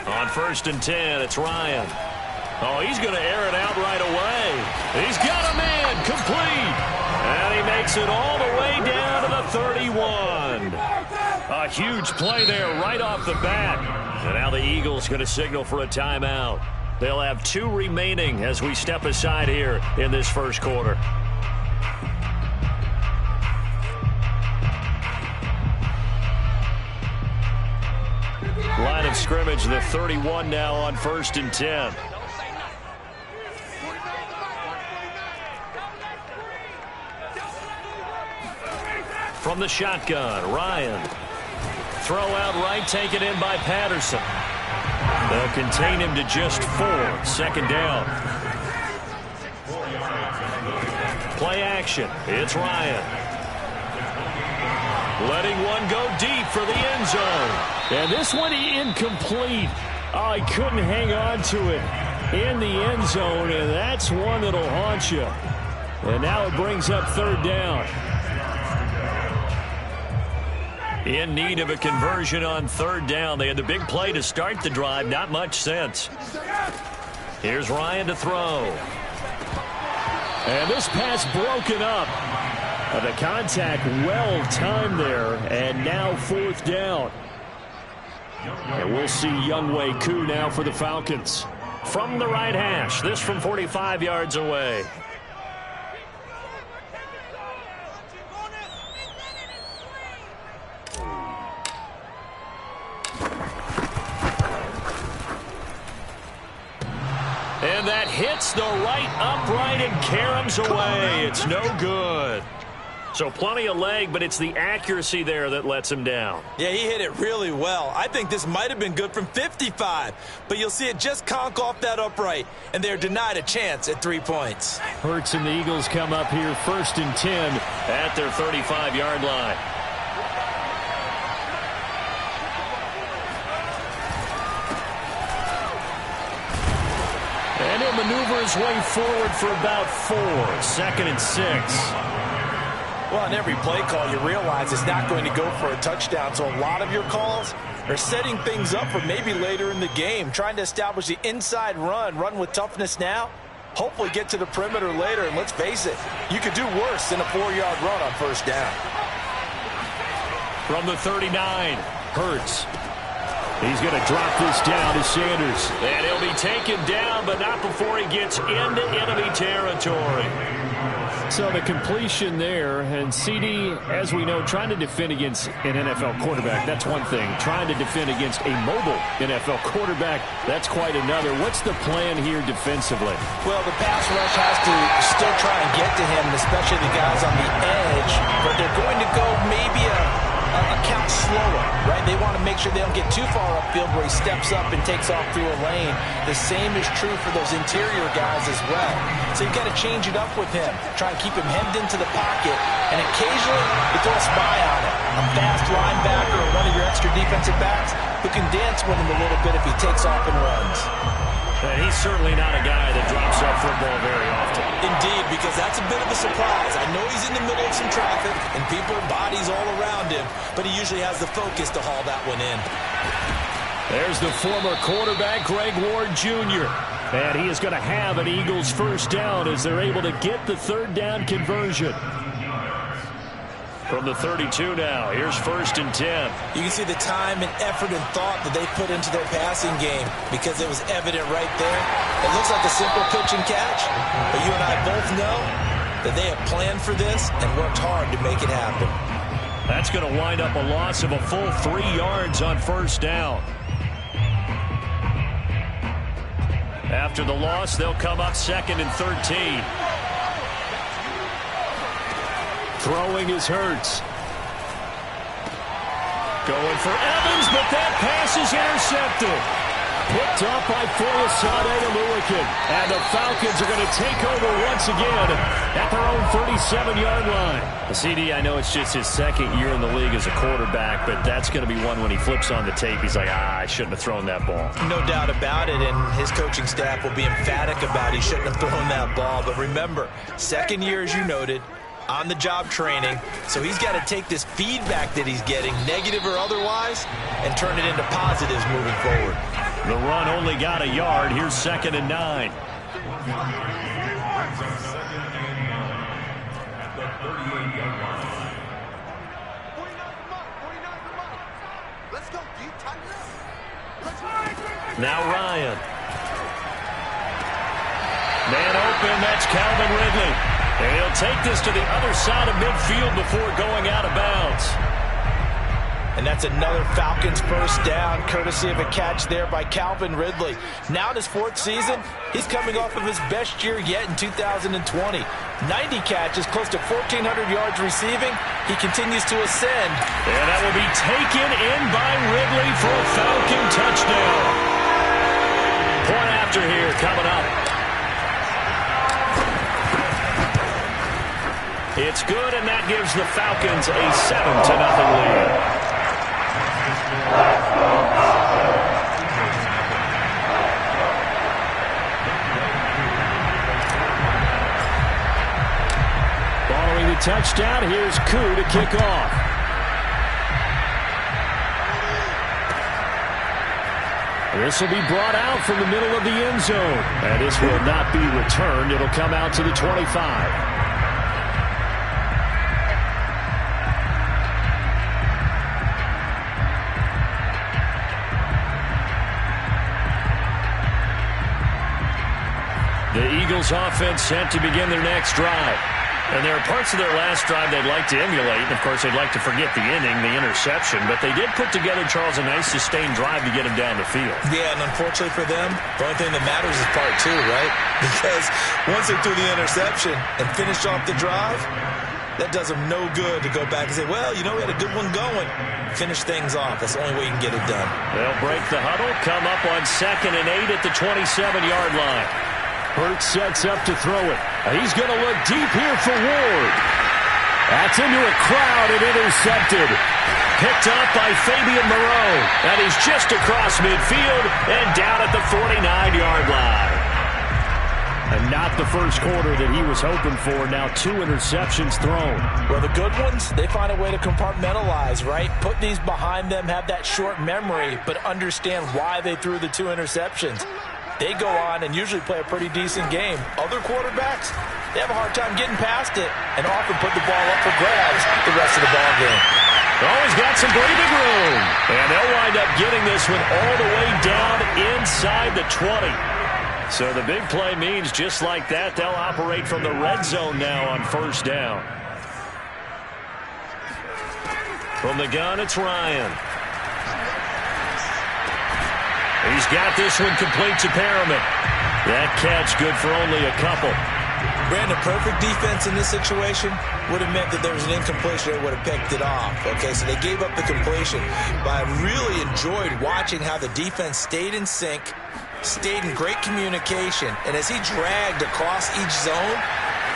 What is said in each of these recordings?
On 1st and 10, it's Ryan. Oh, he's going to air it out right away. He's got a man complete. And he makes it all the way down to the 31. A huge play there right off the bat. And now the Eagles going to signal for a timeout. They'll have 2 remaining as we step aside here in this first quarter. Line of scrimmage, the 31 now on 1st and 10. From the shotgun, Ryan. Throw out right, taken in by Patterson. They'll contain him to just 4. 2nd down. Play action. It's Ryan. Letting one go deep for the end zone. And this one incomplete. Oh, he couldn't hang on to it in the end zone, and that's one that'll haunt you. And now it brings up 3rd down. In need of a conversion on 3rd down. They had the big play to start the drive. Not much sense. Here's Ryan to throw. And this pass broken up. The contact well timed there. And now 4th down. And we'll see Younghoe Koo now for the Falcons. From the right hash. This from 45 yards away. And that hits the right upright and caroms away. It's no good. So plenty of leg, but it's the accuracy there that lets him down. Yeah, he hit it really well. I think this might have been good from 55, but you'll see it just conk off that upright, and they're denied a chance at 3 points. Hurts and the Eagles come up here 1st and 10 at their 35-yard line. And he'll maneuver his way forward for about 4. 2nd and 6. Well, on every play call, you realize it's not going to go for a touchdown, so a lot of your calls are setting things up for maybe later in the game, trying to establish the inside run with toughness now, hopefully get to the perimeter later, and let's face it, you could do worse than a 4-yard run on 1st down. From the 39, Hurts. He's going to drop this down to Sanders. And he'll be taken down, but not before he gets into enemy territory. So the completion there, and CD, as we know, trying to defend against an NFL quarterback, that's one thing. Trying to defend against a mobile NFL quarterback, that's quite another. What's the plan here defensively? Well, the pass rush has to still try and get to him, especially the guys on the edge, but they're going to go maybe a count slower, right? They want to make sure they don't get too far upfield where he steps up and takes off through a lane. The same is true for those interior guys as well. So you've got to change it up with him. Try and keep him hemmed into the pocket, and occasionally you throw a spy on him. A fast linebacker or one of your extra defensive backs who can dance with him a little bit if he takes off and runs. And he's certainly not a guy that drops up football very often. Indeed, because that's a bit of a surprise. I know he's in the middle of some traffic and people, bodies all around him, but he usually has the focus to haul that one in. There's the former quarterback, Greg Ward Jr. And he is going to have an Eagles 1st down as they're able to get the 3rd down conversion. From the 32 now, here's 1st and 10. You can see the time and effort and thought that they put into their passing game because it was evident right there. It looks like a simple pitch and catch, but you and I both know that they have planned for this and worked hard to make it happen. That's going to wind up a loss of a full 3 yards on 1st down. After the loss, they'll come up 2nd and 13. Throwing is Hurts. Going for Evans, but that pass is intercepted. Picked up by Foyesade Oluokun. And the Falcons are going to take over once again at their own 37-yard line. CD, I know it's just his 2nd year in the league as a quarterback, but that's going to be one when he flips on the tape. He's like, I shouldn't have thrown that ball. No doubt about it, and his coaching staff will be emphatic about he shouldn't have thrown that ball. But remember, 2nd year, as you noted, on-the-job training, so he's got to take this feedback that he's getting, negative or otherwise, and turn it into positives moving forward. The run only got a yard. Here's 2nd and 9. Now Ryan. Man open, that's Calvin Ridley. And he'll take this to the other side of midfield before going out of bounds. And that's another Falcons first down, courtesy of a catch there by Calvin Ridley. Now in his 4th season, he's coming off of his best year yet in 2020. 90 catches, close to 1,400 yards receiving. He continues to ascend. And that will be taken in by Ridley for a Falcon touchdown. Point after here coming up. It's good, and that gives the Falcons a 7-0 lead. Following the touchdown, here's Koo to kick off. This will be brought out from the middle of the end zone. And this will not be returned. It'll come out to the 25. The Eagles offense set to begin their next drive. And there are parts of their last drive they'd like to emulate. And, of course, they'd like to forget the inning, the interception. But they did put together, Charles, a nice sustained drive to get them down the field. Yeah, and unfortunately for them, the only thing that matters is part 2, right? Because once they threw the interception and finished off the drive, that does them no good to go back and say, well, you know, we had a good one going. Finish things off. That's the only way you can get it done. They'll break the huddle, come up on 2nd and 8 at the 27-yard line. Hurts sets up to throw it. He's going to look deep here for Ward. That's into a crowd and intercepted. Picked up by Fabian Moreau. And he's just across midfield and down at the 49-yard line. And not the first quarter that he was hoping for. Now 2 interceptions thrown. Well, the good ones, they find a way to compartmentalize, right? Put these behind them, have that short memory, but understand why they threw the 2 interceptions. They go on and usually play a pretty decent game. Other quarterbacks, they have a hard time getting past it and often put the ball up for grabs the rest of the ball game. Always got some breathing room. And they'll wind up getting this one all the way down inside the 20. So the big play means just like that, they'll operate from the red zone now on first down. From the gun, it's Ryan. He's got this one complete to Perriman. That catch good for only a couple. Brandon, perfect defense in this situation would have meant that there was an incompletion that would have picked it off. Okay, so they gave up the completion. But I really enjoyed watching how the defense stayed in sync, stayed in great communication. And as he dragged across each zone,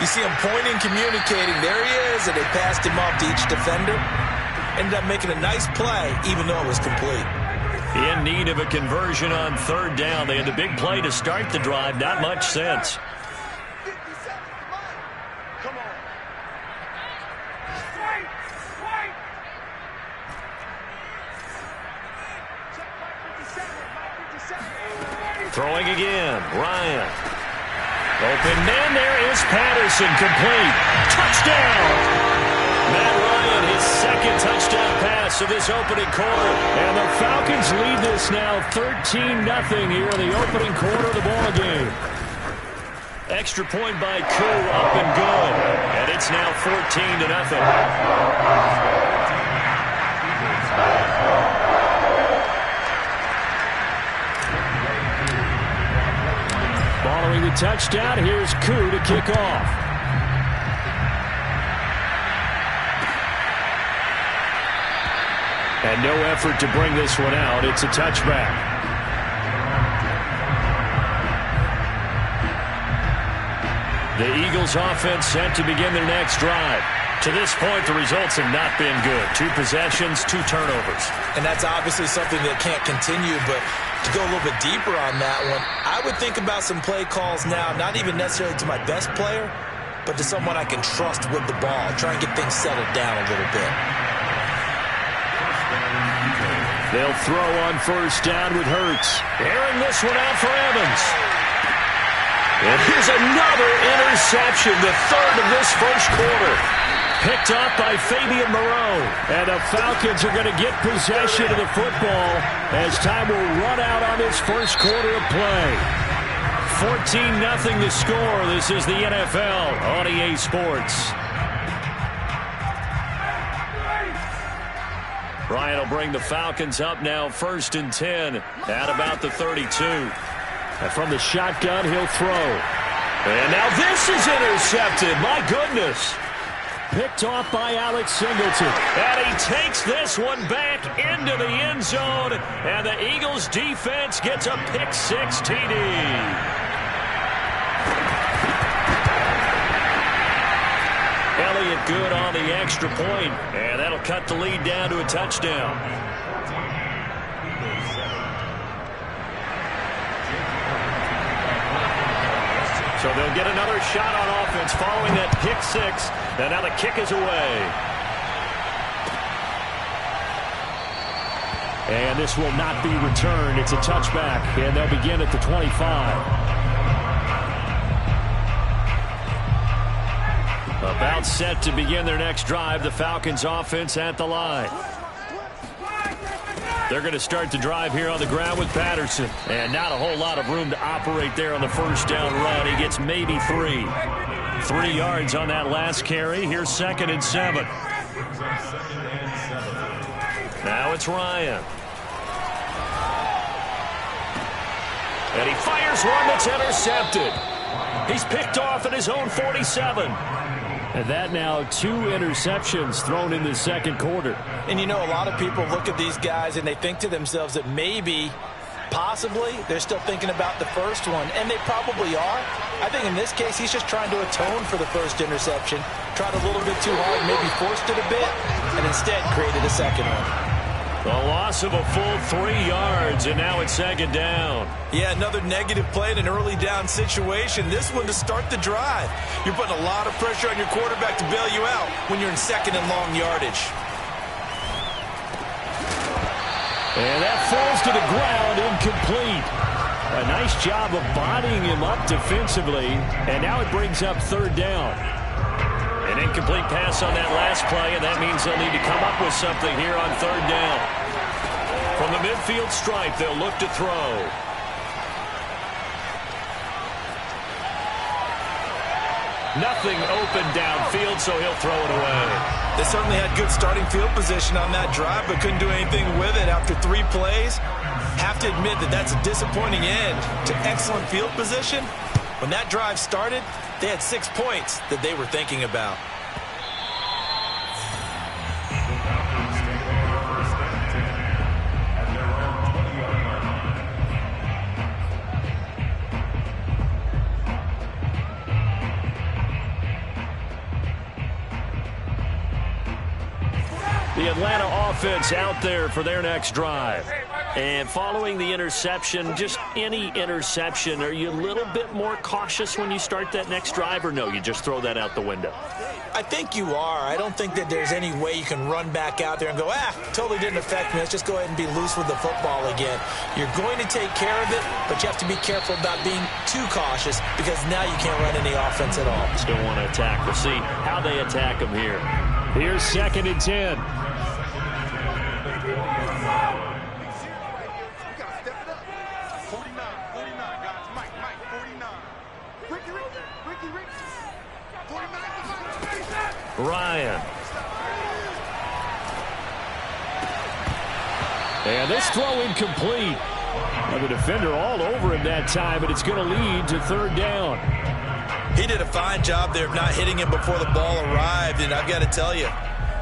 you see him pointing, communicating. There he is, and they passed him off to each defender. Ended up making a nice play, even though it was complete. In need of a conversion on third down. They had the big play to start the drive. Not much sense. Throwing again. Ryan. Open man. There is Patterson. Complete. Touchdown. Matt Ryan, his 2nd touchdown pass of this opening quarter. And the Falcons lead this now 13-0 here in the opening quarter of the ball game. Extra point by Koo, up and good. And it's now 14-0. Following the touchdown, here's Koo to kick off. And no effort to bring this one out. It's a touchback. The Eagles offense set to begin their next drive. To this point, the results have not been good. 2 possessions, 2 turnovers. And that's obviously something that can't continue, but to go a little bit deeper on that one, I would think about some play calls now, not even necessarily to my best player, but to someone I can trust with the ball. Try and get things settled down a little bit. They'll throw on first down with Hurts. Airing this one out for Evans. And here's another interception, the third of this first quarter. Picked up by Fabian Moreau. And the Falcons are going to get possession of the football as time will run out on this first quarter of play. 14-0 the score. This is the NFL on EA Sports. Ryan will bring the Falcons up now, 1st and 10 at about the 32. And from the shotgun, he'll throw. And now this is intercepted. My goodness. Picked off by Alex Singleton. And he takes this one back into the end zone. And the Eagles defense gets a pick-6 TD. Elliott good on the extra point. And that'll cut the lead down to a touchdown. So they'll get another shot on offense following that pick-6. And now the kick is away. And this will not be returned. It's a touchback. And they'll begin at the 25. About set to begin their next drive. The Falcons offense at the line. They're going to start the drive here on the ground with Patterson. And not a whole lot of room to operate there on the first down run. He gets maybe 3. 3 yards on that last carry. Here's 2nd and 7. Now it's Ryan. And he fires one that's intercepted. He's picked off at his own 47. And that now 2 interceptions thrown in the second quarter. And you know, a lot of people look at these guys and they think to themselves that maybe, possibly, they're still thinking about the first one. And they probably are. I think in this case, he's just trying to atone for the first interception. Tried a little bit too hard, maybe forced it a bit, and instead created a second one. A loss of a full 3 yards, and now it's 2nd down. Yeah, another negative play in an early down situation. This one to start the drive. You're putting a lot of pressure on your quarterback to bail you out when you're in 2nd and long yardage. And that falls to the ground, incomplete. A nice job of bodying him up defensively, and now it brings up 3rd down. An incomplete pass on that last play, and that means they'll need to come up with something here on 3rd down. From the midfield stripe, they'll look to throw. Nothing open downfield, so he'll throw it away. They certainly had good starting field position on that drive, but couldn't do anything with it after 3 plays. Have to admit that that's a disappointing end to excellent field position. When that drive started, they had 6 points that they were thinking about. The Atlanta offense out there for their next drive. And following the interception, just any interception, are you a little bit more cautious when you start that next drive, or no, you just throw that out the window? I think you are. I don't think that there's any way you can run back out there and go, totally didn't affect me. Let's just go ahead and be loose with the football again. You're going to take care of it, but you have to be careful about being too cautious because now you can't run any offense at all. Still want to attack. We'll see how they attack them here. Here's 2nd and 10. Ryan. And this throw incomplete. Well, the defender all over him that time, but it's going to lead to 3rd down. He did a fine job there of not hitting him before the ball arrived, and I've got to tell you,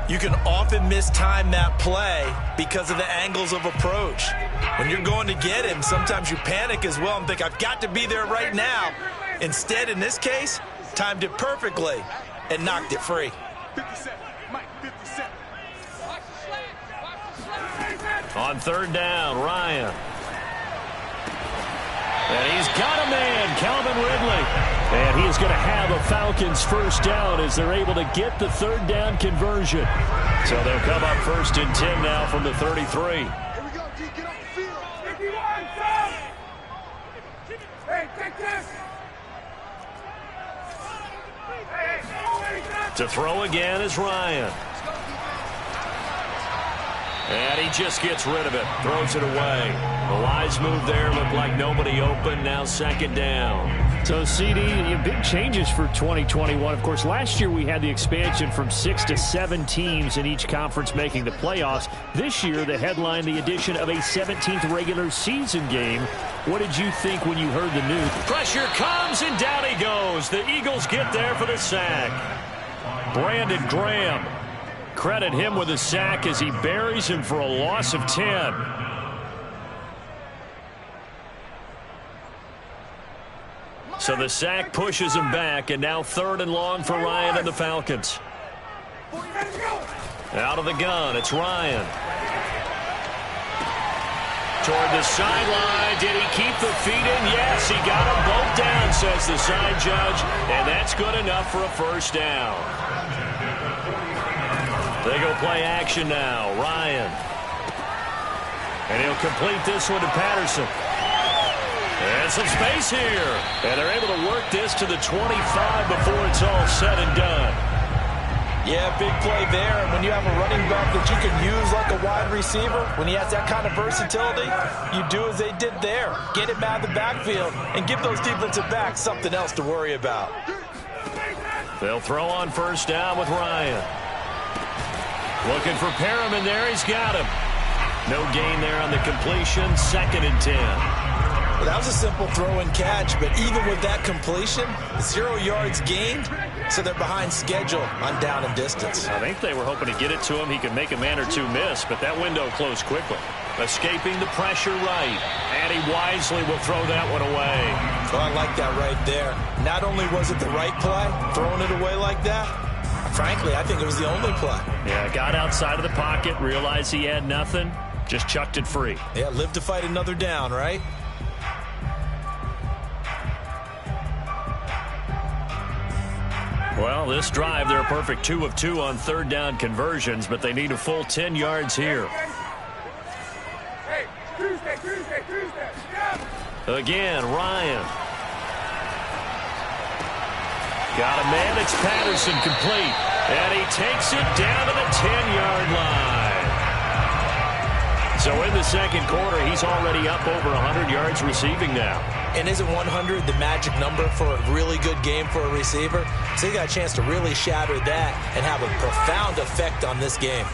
you can often mistime that play because of the angles of approach. When you're going to get him, sometimes you panic as well and think, I've got to be there right now. Instead, in this case, timed it perfectly and knocked it free. 57, Mike, 57. On 3rd down, Ryan. And he's got a man, Calvin Ridley. And he is going to have a Falcons first down as they're able to get the 3rd down conversion. So they'll come up 1st and 10 now from the 33. Here we go. To throw again is Ryan. And he just gets rid of it. Throws it away. The wise move there. Looked like nobody open. Now second down. So, CD, big changes for 2021. Of course, last year we had the expansion from 6 to 7 teams in each conference making the playoffs. This year, the headline, the addition of a 17th regular season game. What did you think when you heard the news? Pressure comes, and down he goes. The Eagles get there for the sack. Brandon Graham. Credit him with a sack as he buries him for a loss of 10. So the sack pushes him back, and now 3rd and long for Ryan and the Falcons. Out of the gun, it's Ryan. Toward the sideline. Did he keep the feet in? Yes, he got them both down, says the side judge, and that's good enough for a first down. They go play action now. Ryan. And he'll complete this one to Patterson. And some space here. And they're able to work this to the 25 before it's all said and done. Yeah, big play there. And when you have a running back that you can use like a wide receiver, when he has that kind of versatility, you do as they did there. Get him out of the backfield and give those defensive backs something else to worry about. They'll throw on first down with Ryan. Looking for Perriman there. He's got him. No gain there on the completion. 2nd and 10. Well, that was a simple throw and catch, but even with that completion, 0 yards gained, so they're behind schedule on down and distance. I think they were hoping to get it to him. He could make a man or two miss, but that window closed quickly. Escaping the pressure right. And he wisely will throw that one away. Well, I like that right there. Not only was it the right play, throwing it away like that, frankly, I think it was the only play. Yeah, got outside of the pocket, realized he had nothing, just chucked it free. Yeah, live to fight another down, right? Well, this drive, they're a perfect 2 of 2 on 3rd down conversions, but they need a full 10 yards here. Again, Ryan. Got a man. It's Patterson complete. And he takes it down to the 10-yard line. So in the second quarter, he's already up over 100 yards receiving now. And isn't 100 the magic number for a really good game for a receiver? So he got a chance to really shatter that and have a profound effect on this game.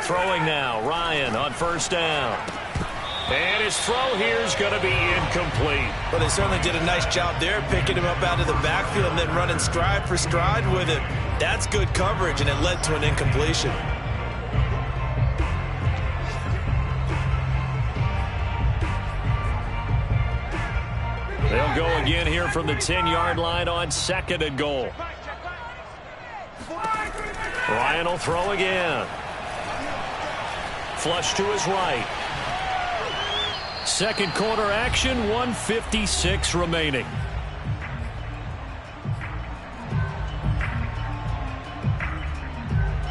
Throwing now, Ryan on first down. And his throw here is going to be incomplete. Well, they certainly did a nice job there, picking him up out of the backfield and then running stride for stride with him. That's good coverage, and it led to an incompletion. They'll go again here from the 10-yard line on 2nd and goal. Ryan will throw again. Flush to his right. Second quarter action, 1:56 remaining.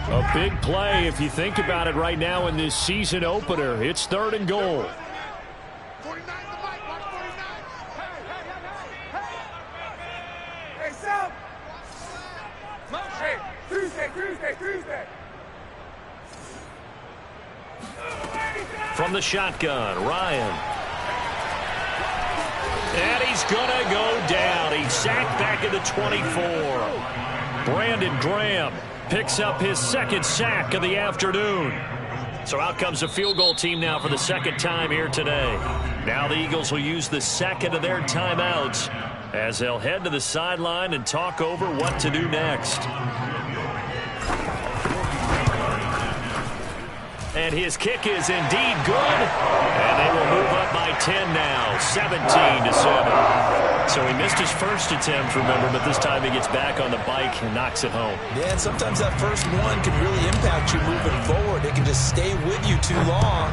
A big play if you think about it right now in this season opener. It's 3rd and goal. From the shotgun, Ryan. And he's going to go down. He's sacked back at the 24. Brandon Graham picks up his 2nd sack of the afternoon. So out comes the field goal team now for the 2nd time here today. Now the Eagles will use the 2nd of their timeouts as they'll head to the sideline and talk over what to do next. And his kick is indeed good. And they will move up by 10 now, 17-7. So he missed his first attempt, remember, but this time he gets back on the bike and knocks it home. Yeah, and sometimes that first one can really impact you moving forward. It can just stay with you too long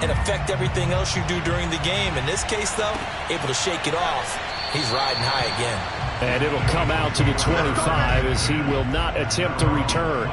and affect everything else you do during the game. In this case, though, able to shake it off. He's riding high again. And it'll come out to the 25 as he will not attempt to return.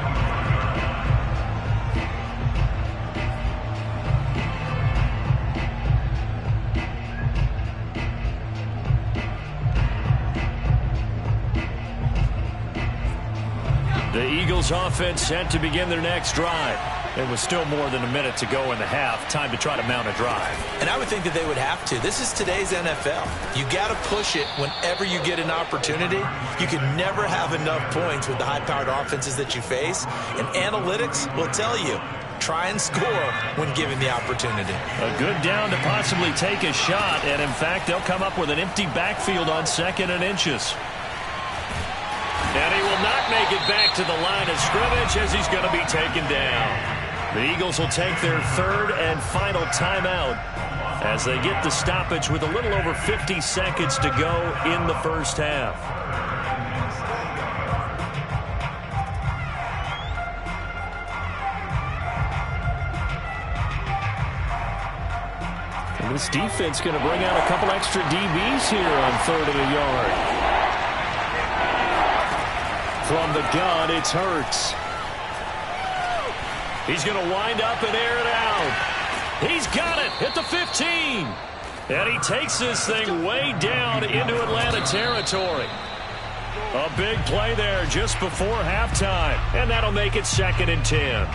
Eagles offense set to begin their next drive. There was still more than a minute to go in the half. Time to try to mount a drive. And I would think that they would have to. This is today's NFL. You got to push it whenever you get an opportunity. You can never have enough points with the high-powered offenses that you face. And analytics will tell you, try and score when given the opportunity. A good down to possibly take a shot. And, in fact, they'll come up with an empty backfield on 2nd and inches. And he will not make it back to the line of scrimmage as he's going to be taken down. The Eagles will take their 3rd and final timeout as they get the stoppage with a little over 50 seconds to go in the first half. And this defense going to bring out a couple extra DBs here on 3rd and a yard. From the gun, it's Hurts. He's going to wind up and air it out. He's got it at the 15. And he takes this thing way down into Atlanta territory. A big play there just before halftime. And that'll make it 2nd and 10.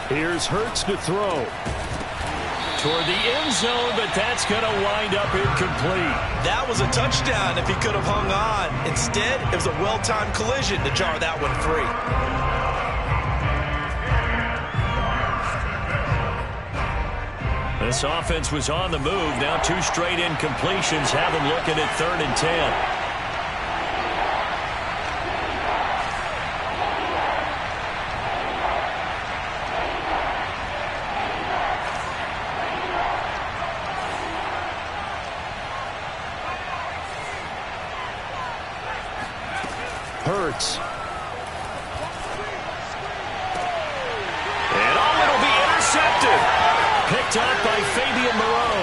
Here's Hurts to throw. Toward the end zone, but that's going to wind up incomplete. That was a touchdown if he could have hung on. Instead, it was a well-timed collision to jar that one free. This offense was on the move. Now 2 straight incompletions have them looking at 3rd and 10. Hurts. And it'll be intercepted. Picked up by Fabian Moreau.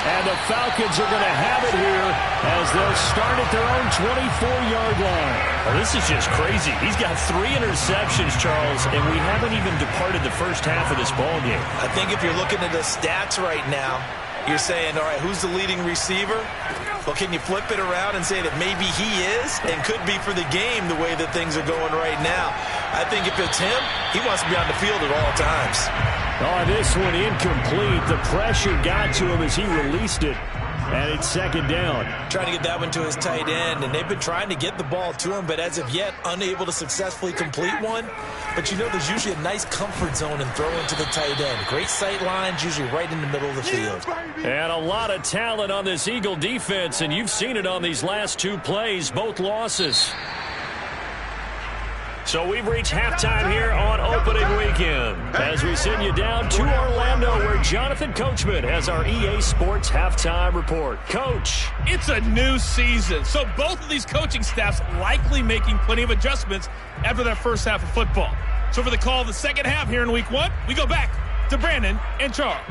And the Falcons are going to have it here as they'll start at their own 24-yard line. Well, this is just crazy. He's got 3 interceptions, Charles, and we haven't even departed the first half of this ballgame. I think if you're looking at the stats right now, you're saying, all right, who's the leading receiver? Well, can you flip it around and say that maybe he is and could be for the game the way that things are going right now? I think if it's him, he wants to be on the field at all times. Oh, this one incomplete. The pressure got to him as he released it. And it's 2nd down. Trying to get that one to his tight end, and they've been trying to get the ball to him, but as of yet, unable to successfully complete one. But you know, there's usually a nice comfort zone in throwing to the tight end. Great sight lines, usually right in the middle of the field. And a lot of talent on this Eagle defense, and you've seen it on these last 2 plays, both losses. So we've reached halftime here on opening weekend as we send you down to Orlando where Jonathan Coachman has our EA Sports halftime report. Coach. It's a new season, so both of these coaching staffs likely making plenty of adjustments after their first half of football. So for the call of the second half here in week 1, we go back to Brandon and Charles.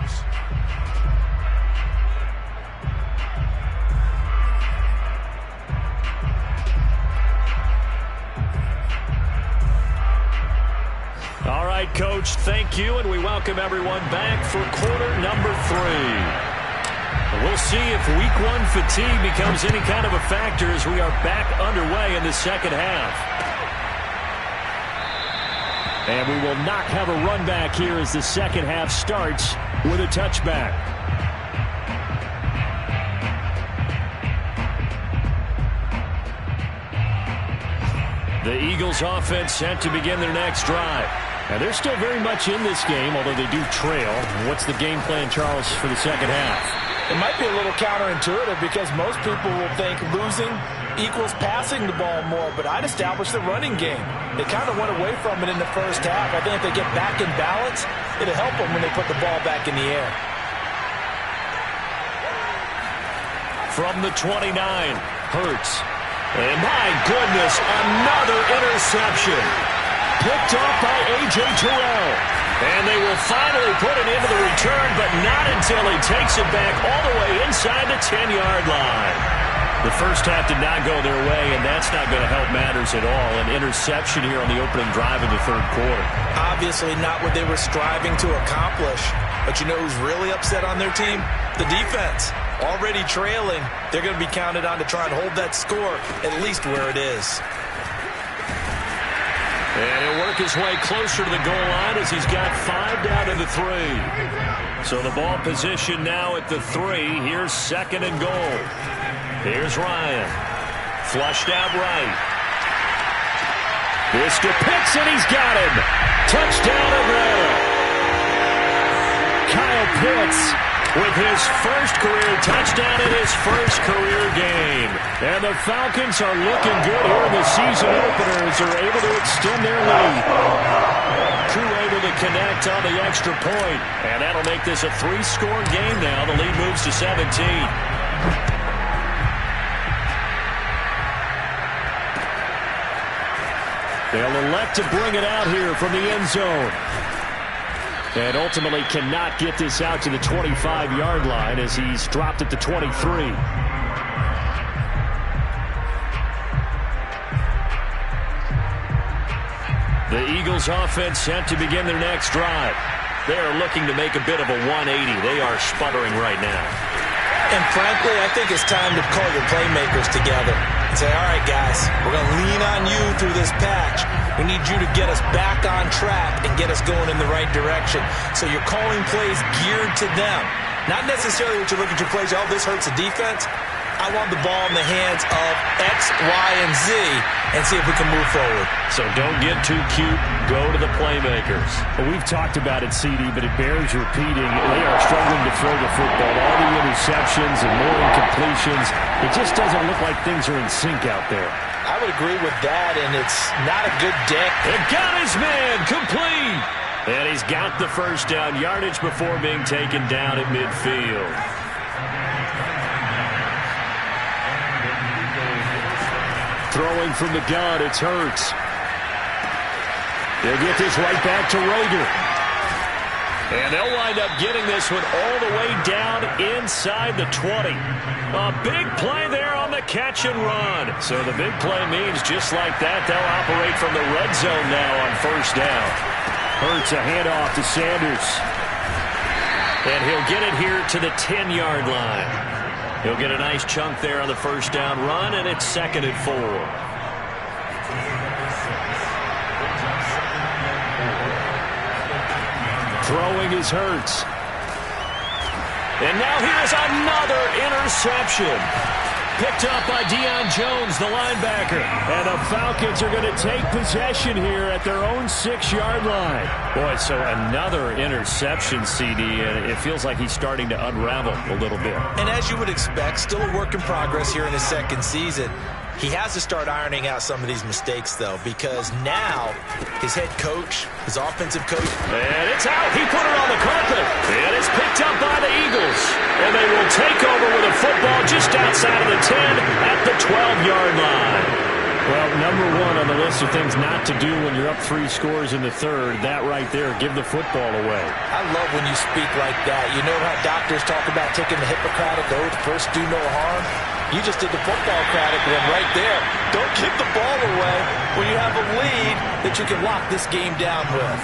All right, Coach, thank you, and we welcome everyone back for quarter number 3. We'll see if week 1 fatigue becomes any kind of a factor as we are back underway in the second half. And we will not have a run back here as the second half starts with a touchback. The Eagles offense set to begin their next drive. Now, they're still very much in this game, although they do trail. What's the game plan, Charles, for the second half? It might be a little counterintuitive because most people will think losing equals passing the ball more, but I'd establish the running game. They kind of went away from it in the first half. I think if they get back in balance, it'll help them when they put the ball back in the air. From the 29, Hurts. And my goodness, another interception. Picked off by A.J. Terrell. And they will finally put it into the return, but not until he takes it back all the way inside the 10-yard line. The first half did not go their way, and that's not going to help matters at all. An interception here on the opening drive of the third quarter. Obviously not what they were striving to accomplish. But you know who's really upset on their team? The defense. Already trailing. They're going to be counted on to try and hold that score at least where it is. And he'll work his way closer to the goal line as he's got 5 down to the 3. So the ball position now at the 3. Here's second and goal. Here's Ryan. Flushed out right. This to Pitts, and he's got him. Touchdown Atlanta. Kyle Pitts with his first career touchdown in his first career game. And the Falcons are looking good here in the season opener as they're able to extend their lead. Crew able to connect on the extra point. And that'll make this a 3-score game now. The lead moves to 17. They'll elect to bring it out here from the end zone. And ultimately cannot get this out to the 25-yard line as he's dropped at the 23. The Eagles offense set to begin their next drive. They are looking to make a bit of a 180. They are sputtering right now. And frankly, I think it's time to call your playmakers together and say, all right, guys, we're going to lean on you through this patch. We need you to get us back on track and get us going in the right direction. So you're calling plays geared to them. Not necessarily what you look at your plays, oh, this hurts the defense. I want the ball in the hands of X, Y, and Z and see if we can move forward. So don't get too cute. Go to the playmakers. Well, we've talked about it, CD, but it bears repeating. They are struggling to throw the football. All the interceptions and more incompletions. It just doesn't look like things are in sync out there. I would agree with that, and it's not a good day. And got his man complete. And he's got the first down yardage before being taken down at midfield. Throwing from the gun, it's Hurts. They'll get this right back to Rager. And they'll wind up getting this one all the way down inside the 20. A big play there on the catch and run. So the big play means just like that, they'll operate from the red zone now on first down. Hurts a handoff to Sanders. And he'll get it here to the 10-yard line. He'll get a nice chunk there on the first down run, and it's second and 4. Throwing is Hurts. And now here's another interception. Picked up by Deion Jones, the linebacker. And the Falcons are going to take possession here at their own 6-yard line. Boy, so another interception, CD, and it feels like he's starting to unravel a little bit. And as you would expect, still a work in progress here in his second season. He has to start ironing out some of these mistakes, though, because now his head coach, his offensive coach. And it's out. He put it on the carpet. And it's picked up by the Eagles. And they will take over with a football just outside of the 10 at the 12-yard line. Well, number one on the list of things not to do when you're up 3 scores in the third, that right there, give the football away. I love when you speak like that. You know how doctors talk about taking the Hippocratic Oath, first do no harm? You just did the football-cratic one right there. Don't give the ball away when you have a lead that you can lock this game down with.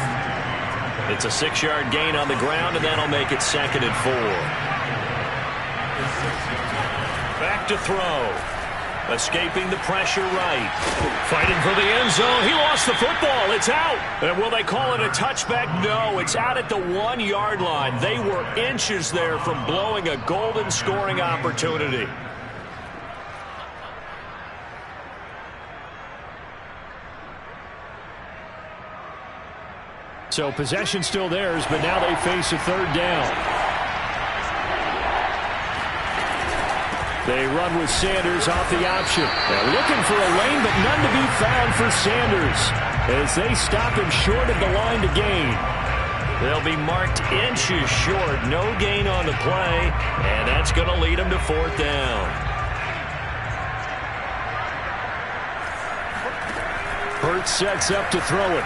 It's a 6-yard gain on the ground, and that'll make it second and 4. Back to throw. Escaping the pressure right. Fighting for the end zone. He lost the football. It's out. And will they call it a touchback? No, it's out at the 1-yard line. They were inches there from blowing a golden scoring opportunity. So possession still theirs, but now they face a third down. They run with Sanders off the option. They're looking for a lane, but none to be found for Sanders as they stop him short of the line to gain. They'll be marked inches short. No gain on the play, and that's going to lead them to fourth down. Hurts sets up to throw it.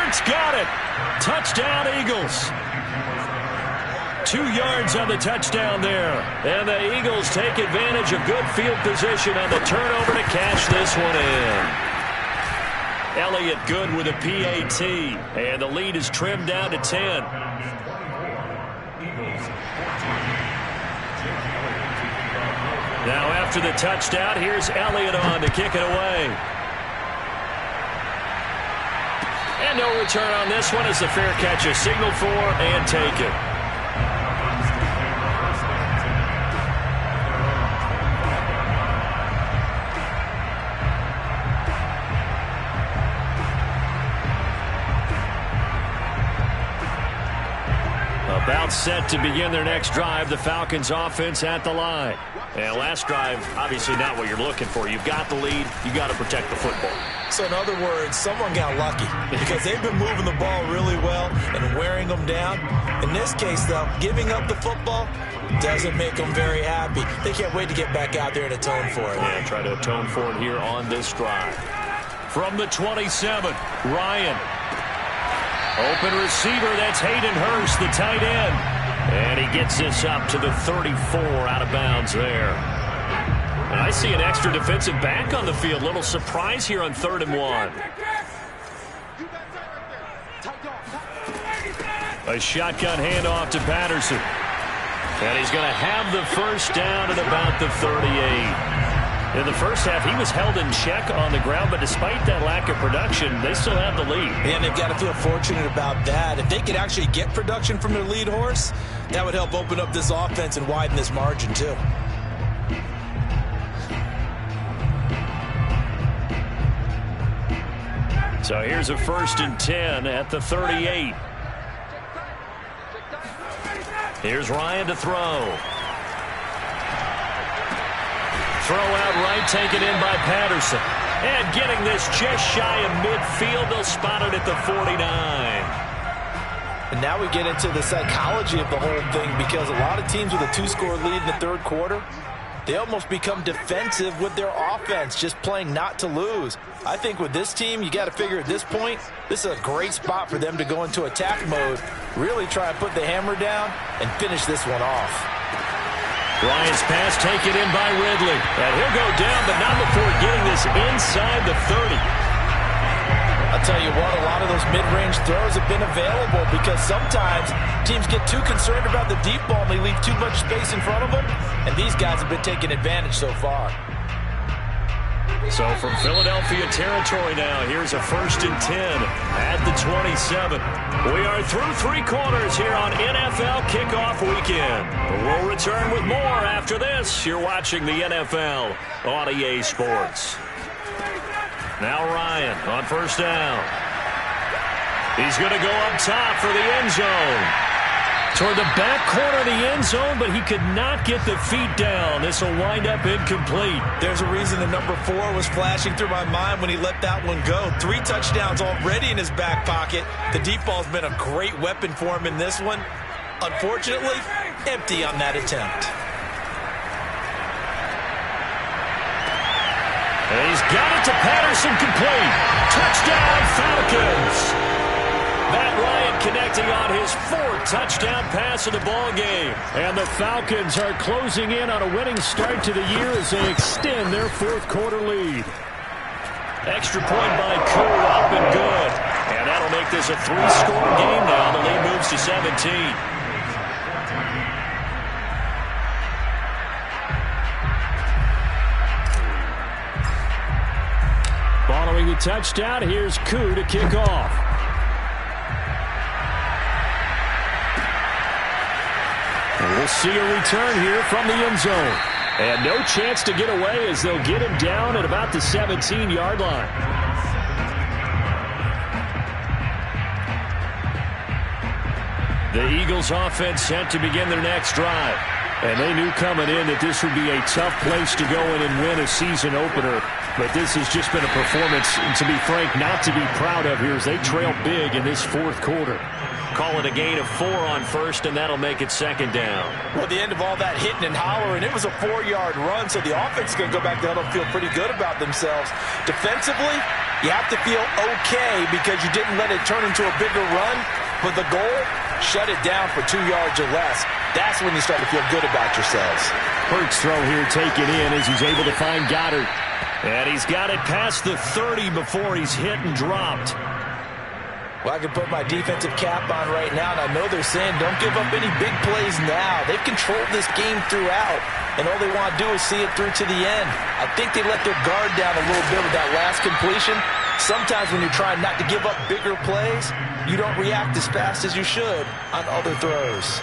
Ertz got it. Touchdown, Eagles. 2 yards on the touchdown there. And the Eagles take advantage of good field position on the turnover to cash this one in. Elliott good with a PAT. And the lead is trimmed down to 10. Now after the touchdown, here's Elliott on to kick it away. And no return on this one as the fair catch is signaled for and taken. About set to begin their next drive, the Falcons offense at the line. And last drive, obviously not what you're looking for. You've got the lead. You've got to protect the football. So in other words, someone got lucky because they've been moving the ball really well and wearing them down. In this case, though, giving up the football doesn't make them very happy. They can't wait to get back out there and atone for it. Yeah, try to atone for it here on this drive. From the 27, Ryan. Open receiver, that's Hayden Hurst, the tight end. And he gets this up to the 34 out of bounds there. And I see an extra defensive back on the field. Little surprise here on 3rd and 1. A shotgun handoff to Patterson. And he's going to have the first down at about the 38. In the first half, he was held in check on the ground, but despite that lack of production, they still have the lead. And they've got to feel fortunate about that. If they could actually get production from their lead horse, that would help open up this offense and widen this margin, too. So here's a 1st and 10 at the 38. Here's Ryan to throw. Throw out right, taken in by Patterson. And getting this just shy of midfield, they'll spot it at the 49. And now we get into the psychology of the whole thing because a lot of teams with a 2-score lead in the 3rd quarter, they almost become defensive with their offense, just playing not to lose. I think with this team, you got to figure at this point, this is a great spot for them to go into attack mode, really try and put the hammer down and finish this one off. Ryan's pass taken in by Ridley. And he'll go down, but not before getting this inside the 30. I'll tell you what, a lot of those mid-range throws have been available because sometimes teams get too concerned about the deep ball and they leave too much space in front of them, and these guys have been taking advantage so far. So from Philadelphia territory now, here's a 1st and 10 at the 27. We are through 3 quarters here on NFL Kickoff Weekend. We'll return with more after this. You're watching the NFL on EA Sports. Now Ryan on 1st down. He's going to go up top for the end zone. Toward the back corner of the end zone, but he could not get the feet down. This will wind up incomplete. There's a reason the number 4 was flashing through my mind when he let that one go. 3 touchdowns already in his back pocket. The deep ball's been a great weapon for him in this one. Unfortunately, empty on that attempt. And he's got it to Patterson, complete. Touchdown, Falcons. Matt Ryan connecting on his 4th touchdown pass of the ball game. And the Falcons are closing in on a winning start to the year as they extend their 4th quarter lead. Extra point by Koo, up and good. And that'll make this a 3-score game now. The lead moves to 17. Following the touchdown, here's Koo to kick off. We'll see a return here from the end zone. And no chance to get away as they'll get him down at about the 17-yard line. The Eagles offense set to begin their next drive. And they knew coming in that this would be a tough place to go in and win a season opener. But this has just been a performance, to be frank, not to be proud of here as they trail big in this 4th quarter. Call it a gain of 4 on 1st, and that'll make it 2nd down. Well, at the end of all that hitting and hollering, it was a 4-yard run, so the offense is going to go back to huddle and feel pretty good about themselves. Defensively, You have to feel okay because you didn't let it turn into a bigger run, but the goal, shut it down for 2 yards or less. That's when you start to feel good about yourselves. Hurts throw here taken in as he's able to find Goddard. And he's got it past the 30 before he's hit and dropped. Well, I can put my defensive cap on right now, and I know they're saying don't give up any big plays now. They've controlled this game throughout, and all they want to do is see it through to the end. I think they let their guard down a little bit with that last completion. Sometimes when you're trying not to give up bigger plays, you don't react as fast as you should on other throws.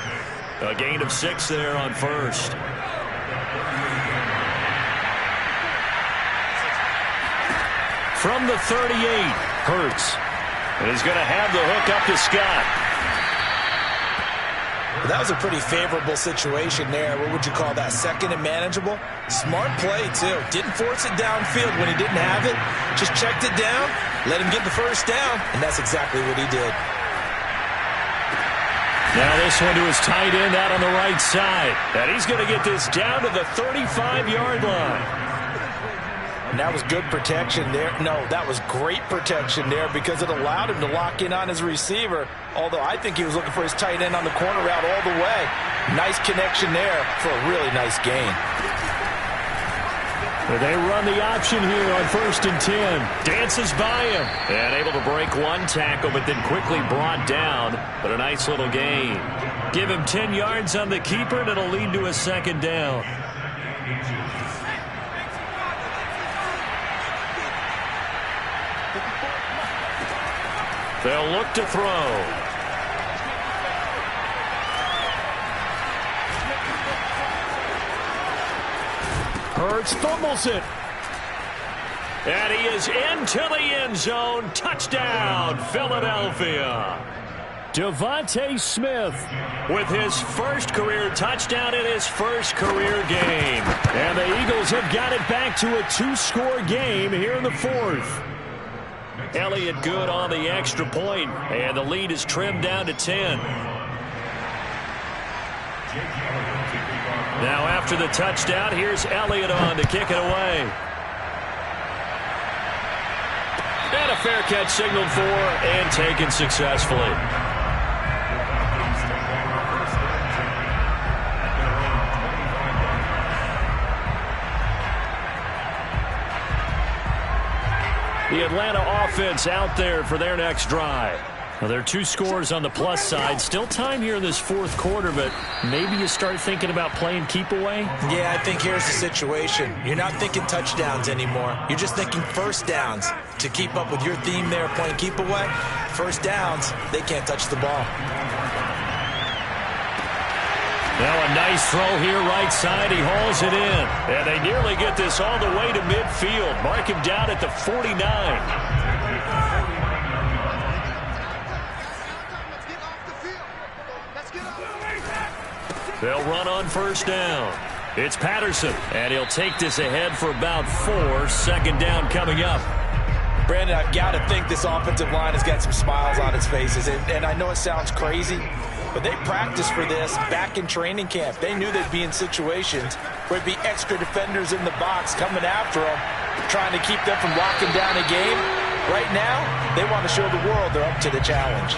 A gain of 6 there on first. From the 38, Hurts. And he's going to have the hook up to Scott. Well, that was a pretty favorable situation there. What would you call that? Second and manageable? Smart play, too. Didn't force it downfield when he didn't have it. Just checked it down, let him get the first down, and that's exactly what he did. Now this one to his tight end out on the right side. And he's going to get this down to the 35-yard line. And that was good protection there. No, that was great protection there because it allowed him to lock in on his receiver. Although I think he was looking for his tight end on the corner route all the way. Nice connection there for a really nice gain. They run the option here on 1st and 10. Dances by him. And able to break one tackle, but then quickly brought down. But a nice little gain. Give him 10 yards on the keeper, and it'll lead to a second down. They'll look to throw. Hurts fumbles it. And he is into the end zone. Touchdown, Philadelphia. DeVonta Smith with his first career touchdown in his first career game. And the Eagles have got it back to a 2-score game here in the 4th. Elliott good on the extra point, and the lead is trimmed down to 10. Now after the touchdown, here's Elliott on to kick it away. And a fair catch signaled for and taken successfully. The Atlanta offense out there for their next drive. Well, there are 2 scores on the plus side. Still time here in this 4th quarter, but maybe you start thinking about playing keep away? Yeah, I think here's the situation. You're not thinking touchdowns anymore. You're just thinking first downs. To keep up with your theme there, playing keep away, first downs, they can't touch the ball. Now a nice throw here right side. He hauls it in. And they nearly get this all the way to midfield. Mark him down at the 49. They'll run on first down. It's Patterson. And he'll take this ahead for about 4. Second down coming up. Brandon, I've got to think this offensive line has got some smiles on its faces. And I know it sounds crazy, but they practiced for this back in training camp. They knew they'd be in situations where there'd be extra defenders in the box coming after them, trying to keep them from locking down a game. Right now, they want to show the world they're up to the challenge.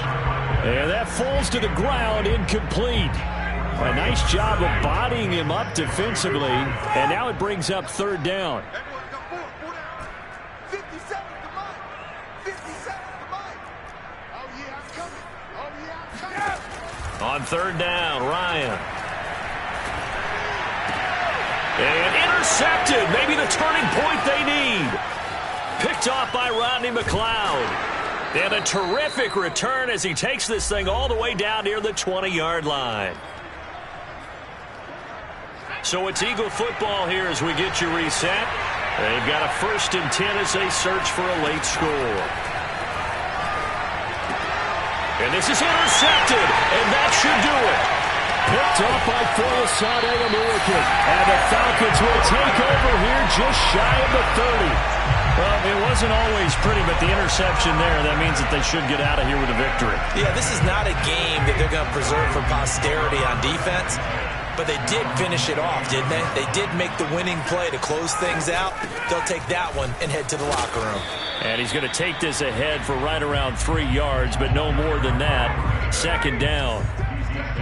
And that falls to the ground, incomplete. A nice job of bodying him up defensively, and now it brings up 3rd down. On 3rd down, Ryan. And intercepted. Maybe the turning point they need. Picked off by Rodney McLeod. And a terrific return as he takes this thing all the way down near the 20-yard line. So it's Eagle football here as we get you reset. They've got a 1st and 10 as they search for a late score. And this is intercepted, and that should do it. Picked up by Foyesade American. And the Falcons will take over here just shy of the 30. Well, it wasn't always pretty, but the interception there, that means that they should get out of here with a victory. Yeah, this is not a game that they're going to preserve for posterity on defense. but they did finish it off, didn't they? They did make the winning play to close things out. They'll take that one and head to the locker room. And he's going to take this ahead for right around 3 yards, but no more than that. Second down.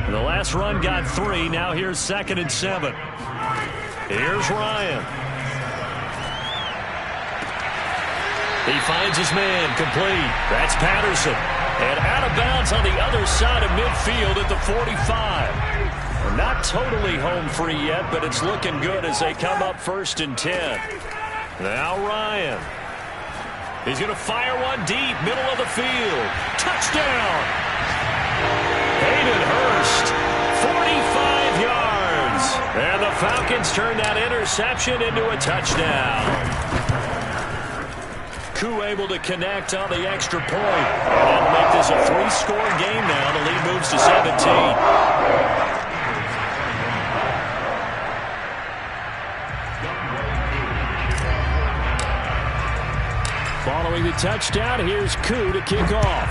The last run got 3. Now here's 2nd and 7. Here's Ryan. He finds his man, complete. That's Patterson. And out of bounds on the other side of midfield at the 45. Not totally home free yet, but it's looking good as they come up 1st and 10. Now Ryan. He's going to fire one deep, middle of the field. Touchdown! Hayden Hurst, 45 yards. And the Falcons turn that interception into a touchdown. Koo able to connect on the extra point. And that'll make this a 3-score game now. The lead moves to 17. Following the touchdown, here's Koo to kick off.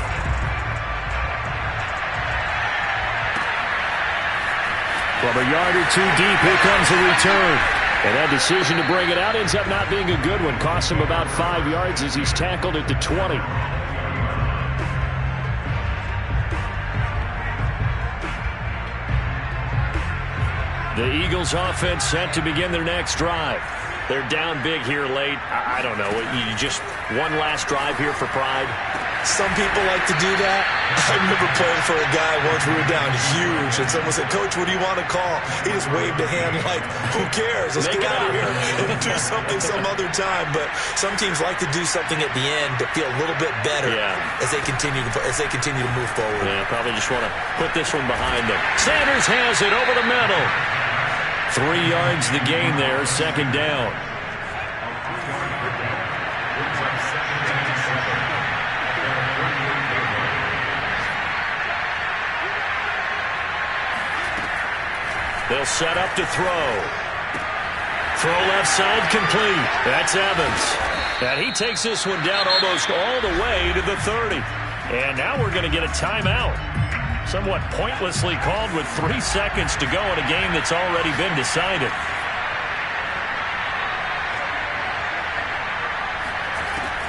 From a yard or 2 deep, here comes the return. And that decision to bring it out ends up not being a good one. Costs him about 5 yards as he's tackled at the 20. The Eagles offense set to begin their next drive. They're down big here late. I don't know. You just one last drive here for pride? Some people like to do that. I remember playing for a guy once. We were down huge, and someone said, "Coach, what do you want to call?" He just waved a hand like, "Who cares? Let's get out of here and do something some other time." But some teams like to do something at the end to feel a little bit better as they continue to move forward. Yeah, probably just want to put this one behind them. Sanders has it over the middle. 3 yards the gain there, 2nd down. They'll set up to throw. Throw left side complete. That's Evans. And he takes this one down almost all the way to the 30. And now we're going to get a timeout. Somewhat pointlessly called with 3 seconds to go in a game that's already been decided.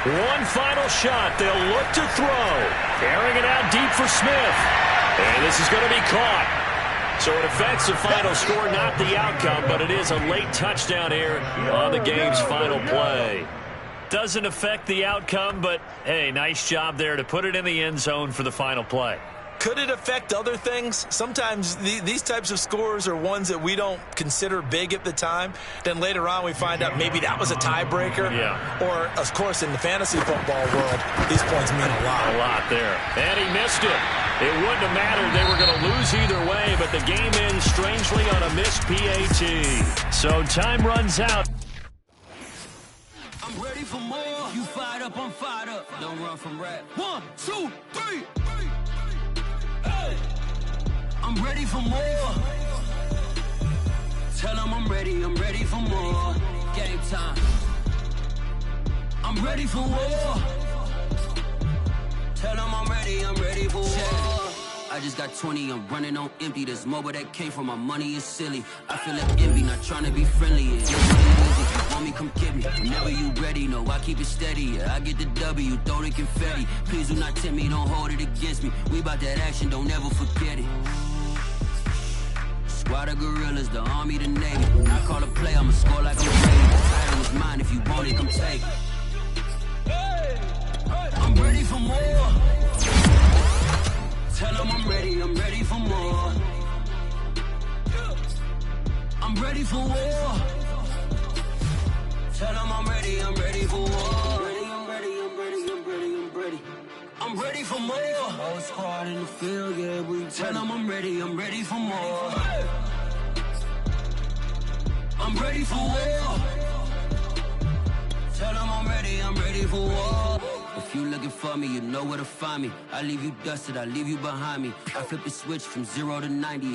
One final shot. They'll look to throw. Airing it out deep for Smith. And this is going to be caught. So it affects the final score, not the outcome, but it is a late touchdown here on the game's final play. Doesn't affect the outcome, but, hey, nice job there to put it in the end zone for the final play. Could it affect other things? Sometimes these types of scores are ones that we don't consider big at the time. Then later on we find out maybe that was a tiebreaker. Yeah. Or, of course, in the fantasy football world, these points mean a lot. A lot there. And he missed it. It wouldn't have mattered. They were going to lose either way, but the game ends strangely on a missed PAT. So time runs out. I'm ready for more. You fired up, I'm fired up. Don't run from rap. 1, 2, 3. Hey. I'm ready for more. Tell them I'm ready for more. Game time. I'm ready for war. Tell them I'm ready for war. I just got 20, I'm running on empty. This mobile that came from my money is silly. I feel like envy, not trying to be friendly. It's what it is, if you want me, come get me. Whenever you ready, no, I keep it steady. Yeah, I get the W, throw the confetti. Please do not tempt me, don't hold it against me. We about that action, don't ever forget it. Squad of gorillas, the army, the navy. When I call a play, I'ma score like I'm ready. The title is mine, if you want it, come take it. I'm ready for more. Tell them I'm ready for more. I'm ready for war. Tell them I'm ready for war. I'm ready for more. Whole squad in the field, yeah, we tell them I'm ready for more. I'm ready for war. Tell them I'm ready for war. If you looking for me, you know where to find me. I leave you dusted, I leave you behind me. I flip the switch from 0 to 90.